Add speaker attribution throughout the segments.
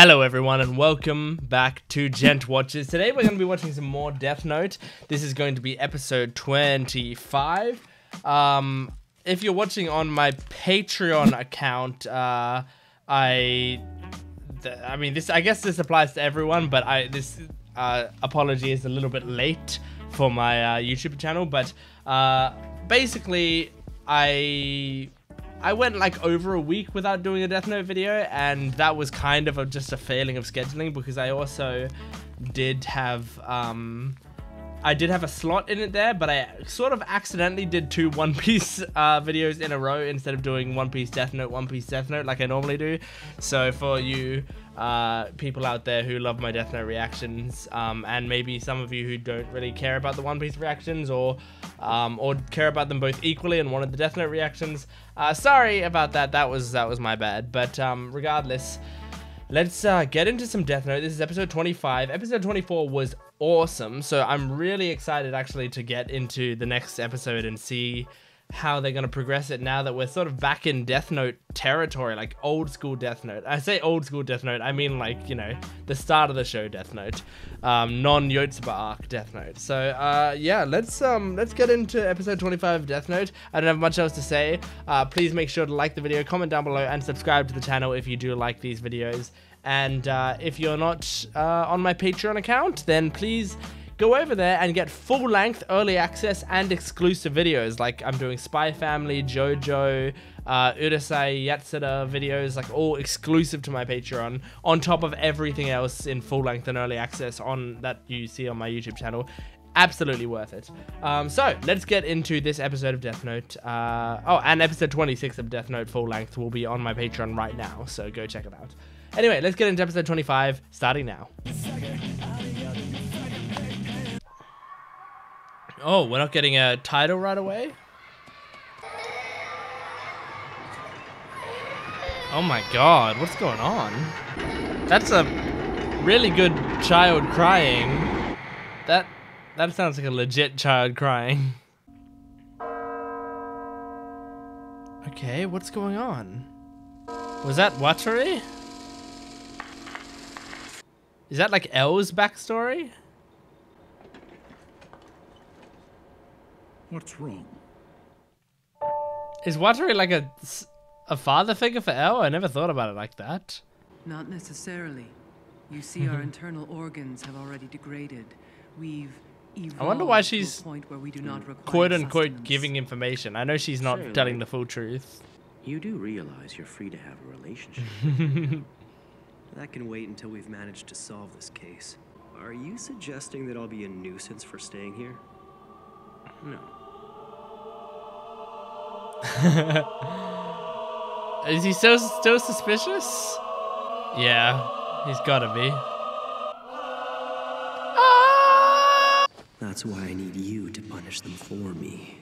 Speaker 1: Hello everyone and welcome back to Gent Watches. Today we're going to be watching some more Death Note. This is going to be episode 25. If you're watching on my Patreon account, I guess this applies to everyone, but this apology is a little bit late for my YouTube channel, but basically I went like over a week without doing a Death Note video, and that was kind of just a failing of scheduling because I also did have a slot in it there, but I sort of accidentally did two One Piece videos in a row instead of doing One Piece Death Note like I normally do. So for you people out there who love my Death Note reactions, and maybe some of you who don't really care about the One Piece reactions or care about them both equally and wanted the Death Note reactions, sorry about that. That was my bad. But regardless, let's get into some Death Note. This is episode 25. Episode 24 was awesome, so I'm really excited actually to get into the next episode and see how they're going to progress it now that we're sort of back in Death Note territory, like old school Death Note. I say old school Death Note, I mean like, you know, the start of the show Death Note, non-Yotsuba arc Death Note. So yeah, let's get into episode 25 of Death Note. I don't have much else to say. Please make sure to like the video, comment down below, and subscribe to the channel if you do like these videos. And if you're not on my Patreon account, then please go over there and get full-length early access and exclusive videos. Like I'm doing Spy Family, JoJo, Urusei Yatsura videos, like all exclusive to my Patreon, on top of everything else in full-length and early access on that you see on my YouTube channel. Absolutely worth it. So let's get into this episode of Death Note. Oh, and episode 26 of Death Note full-length will be on my Patreon right now, so go check it out. Anyway, let's get into episode 25, starting now. Oh, we're not getting a title right away? Oh my god, what's going on? That's a really good child crying. That sounds like a legit child crying. Okay, what's going on? Was that Wataru? Is that like L's backstory?
Speaker 2: What's wrong?
Speaker 1: Is Wataru like a father figure for L? I never thought about it like that.
Speaker 3: Not necessarily. You see, our internal organs have already degraded. We've evolved
Speaker 1: I wonder why
Speaker 3: to
Speaker 1: she's
Speaker 3: a point where we do not require
Speaker 1: quote-unquote
Speaker 3: sustenance.
Speaker 1: giving information. I know she's not
Speaker 4: Surely.
Speaker 1: telling the full truth.
Speaker 4: You do realize you're free to have a relationship.
Speaker 5: That can wait until we've managed to solve this case. Are you suggesting that I'll be a nuisance for staying here?
Speaker 4: No.
Speaker 1: Is he still suspicious? Yeah, he's gotta be.
Speaker 5: That's why I need you to punish them for me.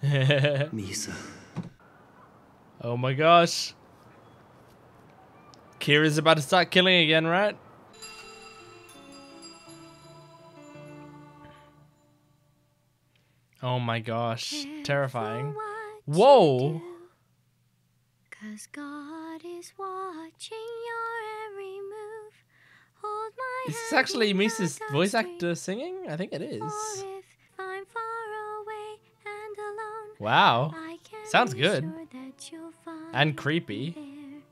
Speaker 5: Misa.
Speaker 1: Oh my gosh. Kira's about to start killing again, right? Oh my gosh. Terrifying. Whoa.
Speaker 6: 'Cause God is watching your every move. Hold my
Speaker 1: Is this
Speaker 6: hand
Speaker 1: actually
Speaker 6: when
Speaker 1: Misa's
Speaker 6: I
Speaker 1: voice
Speaker 6: don't
Speaker 1: actor singing? I think it is.
Speaker 6: Or if I'm far away and alone,
Speaker 1: Wow.
Speaker 6: I can
Speaker 1: Sounds
Speaker 6: be
Speaker 1: good.
Speaker 6: sure that you'll find
Speaker 1: And creepy.
Speaker 6: me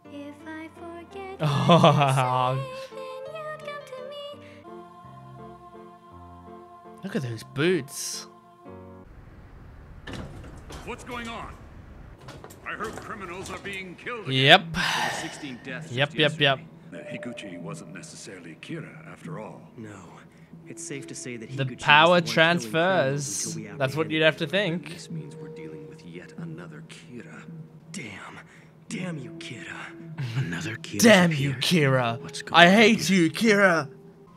Speaker 6: there. If I forget
Speaker 1: Oh.
Speaker 6: what you say, then you'd come to me.
Speaker 1: Look at those boots.
Speaker 2: What's going on? I heard criminals are being killed again.
Speaker 1: Yep.
Speaker 2: 16 deaths.
Speaker 1: Yep.
Speaker 2: Higuchi wasn't necessarily Kira after all.
Speaker 5: No. It's safe to say that
Speaker 1: The
Speaker 5: Higuchi was
Speaker 1: power
Speaker 5: one killing criminals
Speaker 1: transfers.
Speaker 5: until we
Speaker 1: That's what you'd have to
Speaker 5: apprehended
Speaker 1: think.
Speaker 5: This means we're dealing with yet another Kira. Damn you, Kira.
Speaker 4: Another kid.
Speaker 1: Damn you, Kira. I hate you, Kira.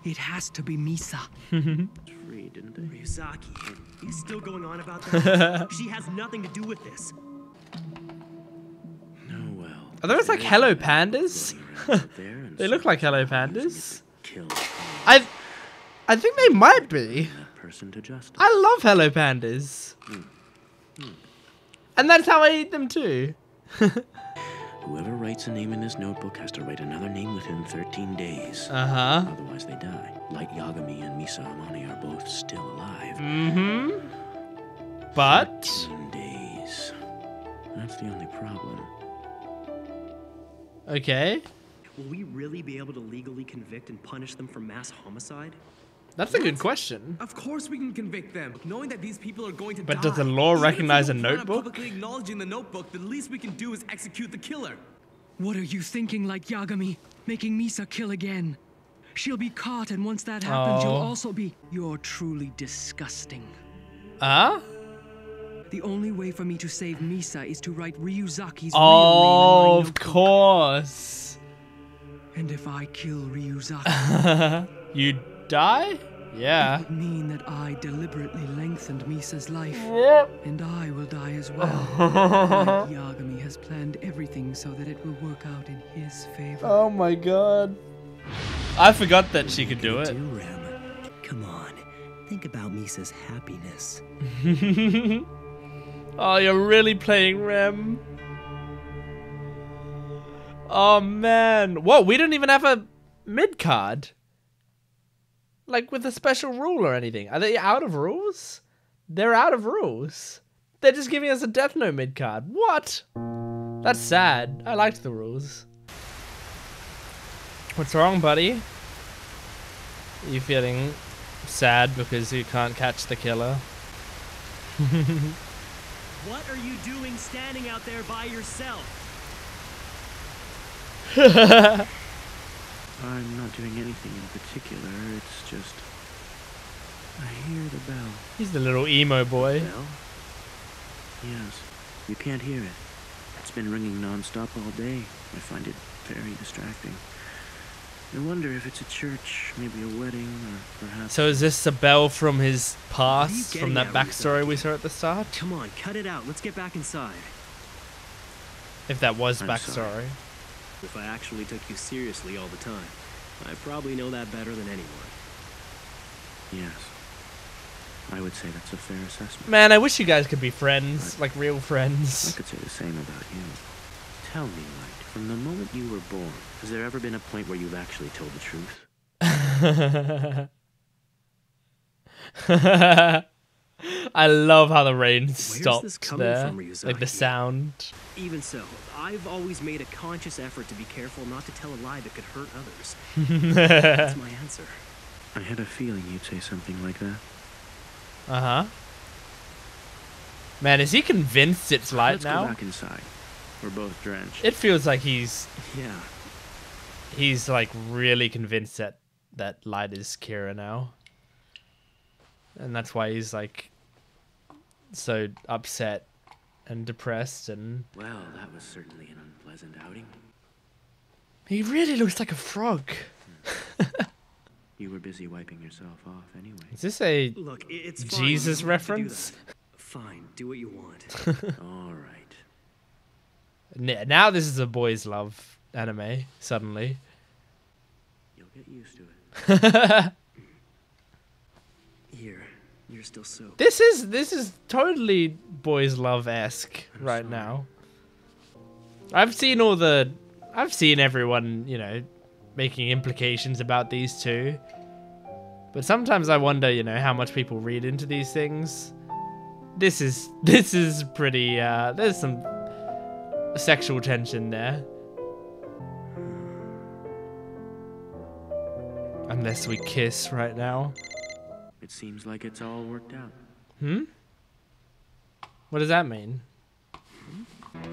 Speaker 5: It has to be Misa.
Speaker 4: Free, didn't they?
Speaker 5: Ryuzaki. He's still going on about that? She has nothing to do with this.
Speaker 4: No, well.
Speaker 1: Are those like Hello Pandas?
Speaker 4: There and
Speaker 1: They look like Hello Pandas.
Speaker 4: kill
Speaker 1: I think they might be.
Speaker 4: that person to justice.
Speaker 1: I love Hello Pandas. And that's how I eat them too.
Speaker 4: Whoever writes a name in this notebook has to write another name within 13 days.
Speaker 1: Uh-huh.
Speaker 4: Otherwise they die. Light Yagami and Misa Amane are both still alive.
Speaker 1: Mm-hmm. But
Speaker 4: 13 days. That's the only problem.
Speaker 1: okay.
Speaker 5: Will we really be able to legally convict and punish them for mass homicide?
Speaker 1: That's a good question.
Speaker 7: Of course we can convict them, knowing that these people are going to die.
Speaker 1: But does the law
Speaker 7: Even if we
Speaker 1: recognize a
Speaker 7: don't plan on
Speaker 1: notebook?
Speaker 7: Publicly acknowledging the notebook, the least we can do is execute the killer.
Speaker 8: What are you thinking, Light Yagami? Making Misa kill again. She'll be caught, and once that happens, you'll
Speaker 1: Oh.
Speaker 8: also be... You're truly disgusting.
Speaker 1: Huh?
Speaker 8: The only way for me to save Misa is to write Ryuzaki's
Speaker 1: Oh,
Speaker 8: real name in my
Speaker 1: of
Speaker 8: notebook.
Speaker 1: course.
Speaker 8: And if I kill Ryuzaki,
Speaker 1: You die? Yeah.
Speaker 8: it would mean that I deliberately lengthened Misa's life. And I will die as well. Light Yagami has planned everything so that it will work out in his favor.
Speaker 1: Oh my god. I forgot that she could do it.
Speaker 5: Do, Rem. Come on. Think about Misa's happiness.
Speaker 1: Oh, you're really playing Rem. Oh man. Whoa, we don't even have a mid card. Like with a special rule or anything. Are they out of rules? They're out of rules. They're just giving us a Death Note mid card. What? That's sad. I liked the rules. What's wrong, buddy? Are you feeling sad because you can't catch the killer?
Speaker 5: What are you doing standing out there by yourself?
Speaker 4: I'm not doing anything in particular. It's just... I hear the bell.
Speaker 1: He's the little emo boy.
Speaker 4: Bell? Yes. You can't hear it. It's been ringing non-stop all day. I find it very distracting. I wonder if it's a church, maybe a wedding, or perhaps...
Speaker 1: So is this a bell from his
Speaker 5: What are
Speaker 1: past,
Speaker 5: you
Speaker 1: from
Speaker 5: getting
Speaker 1: that
Speaker 5: at with
Speaker 1: backstory we saw at the start?
Speaker 5: Come on, cut it out. Let's get back inside.
Speaker 1: If that was
Speaker 4: I'm
Speaker 1: backstory.
Speaker 4: sorry.
Speaker 5: If I actually took you seriously all the time, I probably know that better than anyone.
Speaker 4: Yes. I would say that's a fair assessment.
Speaker 1: Man, I wish you guys could be friends, like real
Speaker 4: I
Speaker 1: friends.
Speaker 4: could say the same about you. Tell me, Light, from the moment you were born, has there ever been a point where you've actually told the truth?
Speaker 1: I love how the rain
Speaker 5: this
Speaker 1: stops
Speaker 5: coming
Speaker 1: there.
Speaker 5: from, Ryuzaki?
Speaker 1: Like the sound.
Speaker 5: Even so, I've always made a conscious effort to be careful not to tell a lie that could hurt others. That's my answer.
Speaker 4: I had a feeling you'd say something like that.
Speaker 1: Uh-huh. Man, is he convinced it's light
Speaker 4: Let's
Speaker 1: now?
Speaker 4: go back inside. We're both drenched.
Speaker 1: It feels like he's
Speaker 5: Yeah.
Speaker 1: like really convinced that light is Kira now. And that's why he's like so upset and depressed, and
Speaker 4: Well, that was certainly an unpleasant outing.
Speaker 1: he really looks like a frog.
Speaker 4: You were busy wiping yourself off anyway.
Speaker 1: Is this a
Speaker 5: Look, it's fine.
Speaker 1: Jesus
Speaker 5: You don't have to do
Speaker 1: reference?
Speaker 5: that. Fine, do what you want.
Speaker 4: All right.
Speaker 1: Now this is a boys love anime suddenly.
Speaker 4: You'll get used to it.
Speaker 5: Here, you're still soaked.
Speaker 1: This is totally boys love-esque right now. I've seen everyone, you know, making implications about these two. But sometimes I wonder, you know, how much people read into these things. This is pretty there's some sexual tension there. Unless we kiss right now.
Speaker 4: It seems like it's all worked out.
Speaker 1: What does that mean?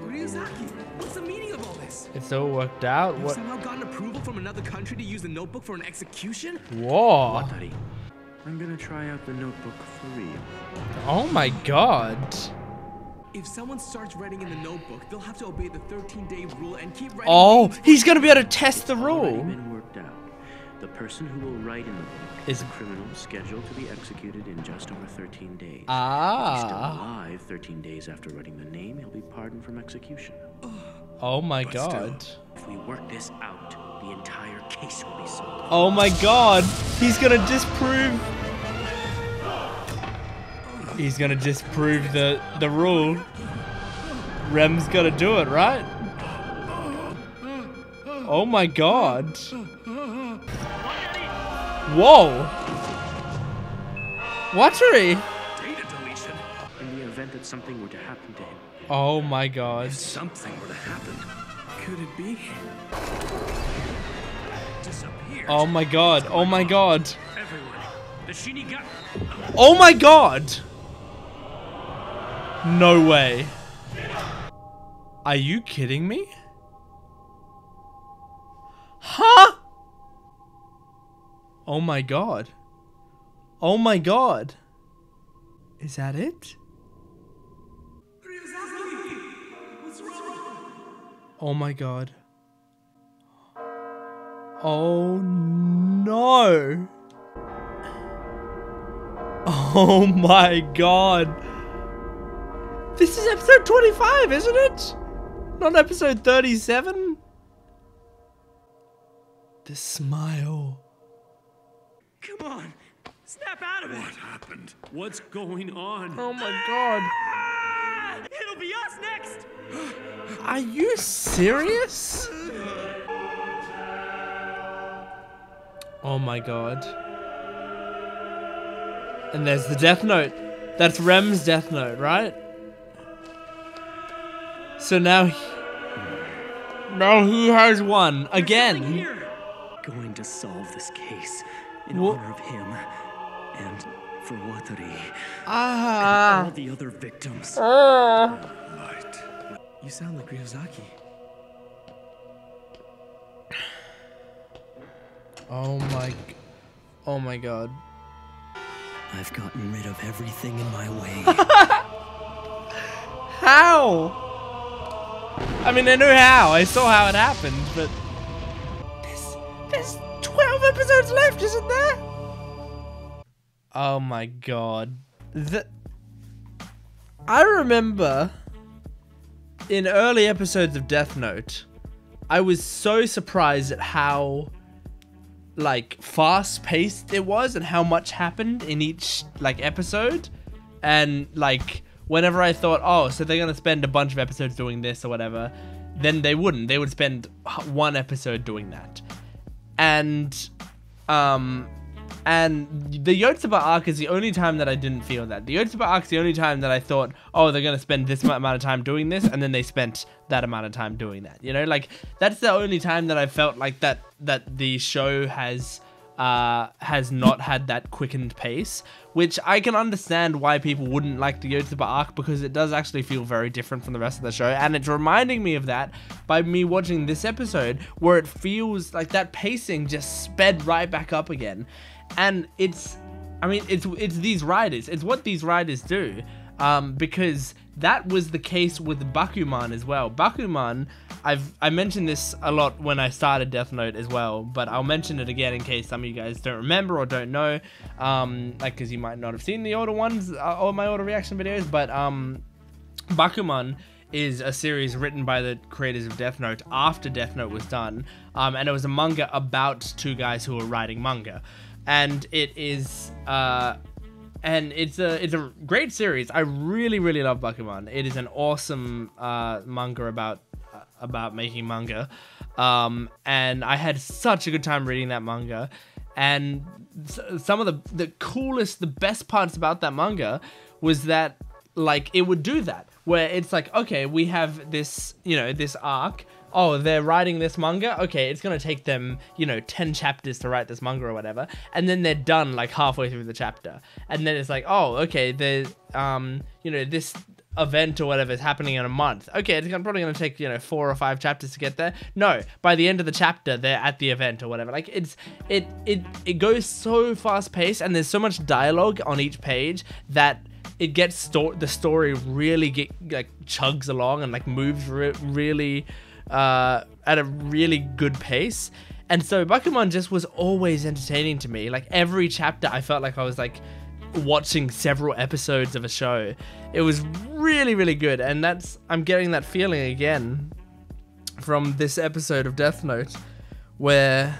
Speaker 7: Ryuzaki, what's the meaning of all this?
Speaker 1: It's all worked out?
Speaker 7: You've
Speaker 1: What?
Speaker 7: somehow gotten approval from another country to use the notebook for an execution?
Speaker 1: Whoa.
Speaker 4: Buddy, I'm gonna try out the notebook for real.
Speaker 1: Oh my god.
Speaker 7: If someone starts writing in the notebook, they'll have to obey the 13-day rule and keep writing.
Speaker 1: Oh,
Speaker 7: names
Speaker 1: he's gonna be able to test the
Speaker 4: Already
Speaker 1: rule.
Speaker 4: been worked out. The person who will write in the book
Speaker 1: Is-
Speaker 4: is a criminal scheduled to be executed in just over 13 days. If he's still
Speaker 1: Ah.
Speaker 4: alive 13 days after writing the name, he'll be pardoned from execution.
Speaker 1: Oh my
Speaker 7: But
Speaker 1: god.
Speaker 4: If we work this out, the entire case will be solved.
Speaker 1: Oh my god. He's gonna disprove. He's gonna disprove the rule. Rem's gotta do it, right? Oh my god. Whoa. Watery.
Speaker 5: Data deletion.
Speaker 4: In the event that something were to happen to him.
Speaker 1: Oh my god.
Speaker 5: Something were to happen.
Speaker 7: Could it be?
Speaker 5: Disappeared.
Speaker 1: Oh my god. Oh my god.
Speaker 5: Everyone. The Shinigami.
Speaker 1: Oh my god. No way. Are you kidding me? Huh? Oh my god. Oh my god. Is that it? Oh my god. Oh no. Oh my god. This is episode 25, isn't it? Not episode 37? The smile.
Speaker 5: Come on. Snap out of it.
Speaker 2: What happened?
Speaker 5: What's going on?
Speaker 1: Oh my god.
Speaker 5: It'll be us next.
Speaker 1: Are you serious? Oh my god. And there's the Death Note. That's Rem's Death Note, right? So now he has one again.
Speaker 5: Going to solve this case in
Speaker 1: Wha-
Speaker 5: honor of him and for Watari
Speaker 1: Ah.
Speaker 5: and all the other victims.
Speaker 2: Light.
Speaker 7: You sound like Ryuzaki.
Speaker 1: Oh my god.
Speaker 5: I've gotten rid of everything in my way.
Speaker 1: How? I mean, I knew how. I saw how it happened, but there's 12 episodes left, isn't there? Oh my god. I remember in early episodes of Death Note, I was so surprised at how like fast-paced it was and how much happened in each like episode. And like whenever I thought, oh, so they're gonna spend a bunch of episodes doing this or whatever, then they wouldn't. They would spend one episode doing that. And the Yotsuba arc is the only time that I didn't feel that. The Yotsuba arc is the only time that I thought, oh, they're gonna spend this amount of time doing this, and then they spent that amount of time doing that. You know, like that's the only time that I felt like that the show has not had that quickened pace, which I can understand why people wouldn't like the Yotsuba arc, because it does actually feel very different from the rest of the show, and it's reminding me of that by me watching this episode, where it feels like that pacing just sped right back up again. And it's these writers, it's what these writers do, because that was the case with Bakuman as well. Bakuman, I mentioned this a lot when I started Death Note as well, but I'll mention it again in case some of you guys don't remember or don't know, like, because you might not have seen the older ones or my older reaction videos. But Bakuman is a series written by the creators of Death Note after Death Note was done, and it was a manga about two guys who were writing manga. And it is, and it's a great series. I really love Bakuman. It is an awesome manga about making manga, and I had such a good time reading that manga. And some of the coolest, the best parts about that manga was that, like, it would do that, where it's like, okay, we have this, you know, this arc. Oh, they're writing this manga? Okay, it's gonna take them, 10 chapters to write this manga or whatever. And then they're done, like, halfway through the chapter. And then it's like, oh, okay, there's, this event or whatever is happening in a month. Okay, it's probably gonna take, 4 or 5 chapters to get there. No, by the end of the chapter, they're at the event or whatever. Like, it goes so fast-paced, and there's so much dialogue on each page that it gets the story really chugs along and, like, moves really at a really good pace. And so Bakuman just was always entertaining to me. Like, every chapter I felt like I was like watching several episodes of a show. It was really good, and I'm getting that feeling again from this episode of Death Note, where,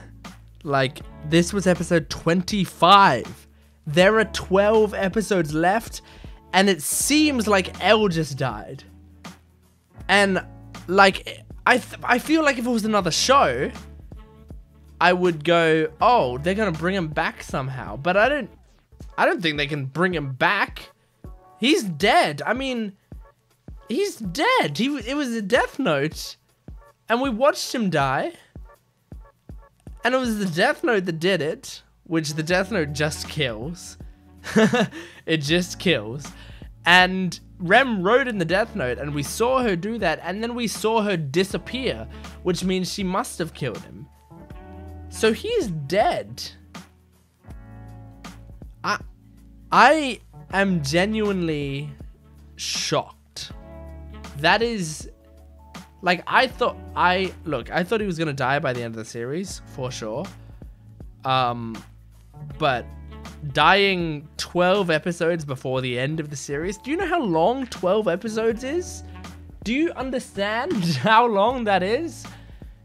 Speaker 1: like, this was episode 25. There are 12 episodes left, and it seems like L just died. And, like, I feel like if it was another show, I would go, oh, they're gonna bring him back somehow. But I don't think they can bring him back. He's dead. I mean, he's dead. It was a Death Note, and we watched him die. And it was the Death Note that did it, which the Death Note just kills. It just kills. And Rem wrote in the Death Note, and we saw her do that, and then we saw her disappear, which means she must have killed him. So he's dead. I am genuinely shocked. That is... Like, I thought he was gonna die by the end of the series, for sure. But dying 12 episodes before the end of the series. Do you know how long 12 episodes is? Do you understand how long that is?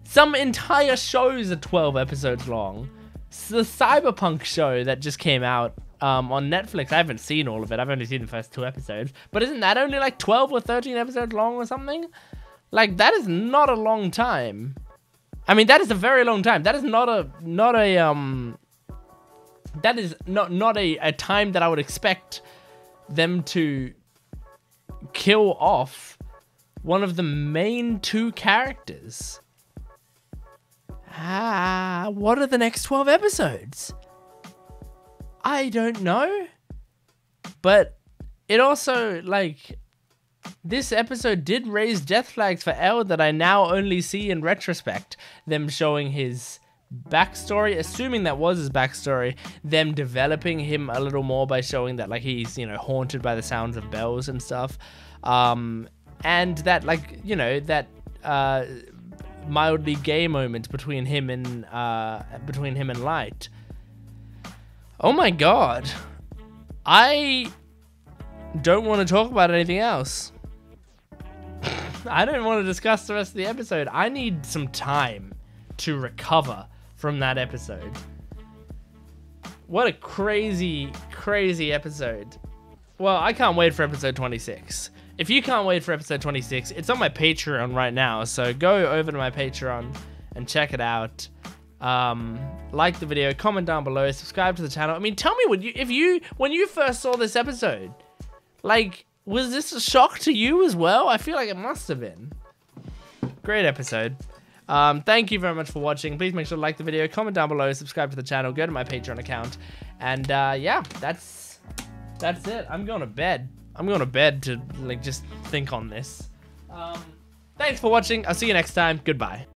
Speaker 1: Some entire shows are 12 episodes long. It's the Cyberpunk show that just came out on Netflix. I haven't seen all of it. I've only seen the first 2 episodes. But isn't that only like 12 or 13 episodes long or something? Like, that is not a long time. I mean, that is a very long time. That is not a time that I would expect them to kill off one of the main 2 characters. What are the next 12 episodes? I don't know. But it also, like... This episode did raise death flags for L that I now only see in retrospect. Them showing his backstory, assuming that was his backstory, them developing him a little more by showing that, like, he's, you know, haunted by the sounds of bells and stuff. And that, like, you know, that mildly gay moment between him and Light. Oh my god. I don't want to talk about anything else. I don't want to discuss the rest of the episode. I need some time to recover from that episode. What a crazy, crazy episode. Well, I can't wait for episode 26. If you can't wait for episode 26, it's on my Patreon right now, so go over to my Patreon and check it out. Like the video, comment down below, subscribe to the channel. I mean, tell me when you first saw this episode, like, was this a shock to you as well? I feel like it must have been. Great episode. Thank you very much for watching. Please make sure to like the video, comment down below, subscribe to the channel, go to my Patreon account, and yeah, that's it. I'm going to bed. I'm going to bed to, like, just think on this. Thanks for watching. I'll see you next time. Goodbye.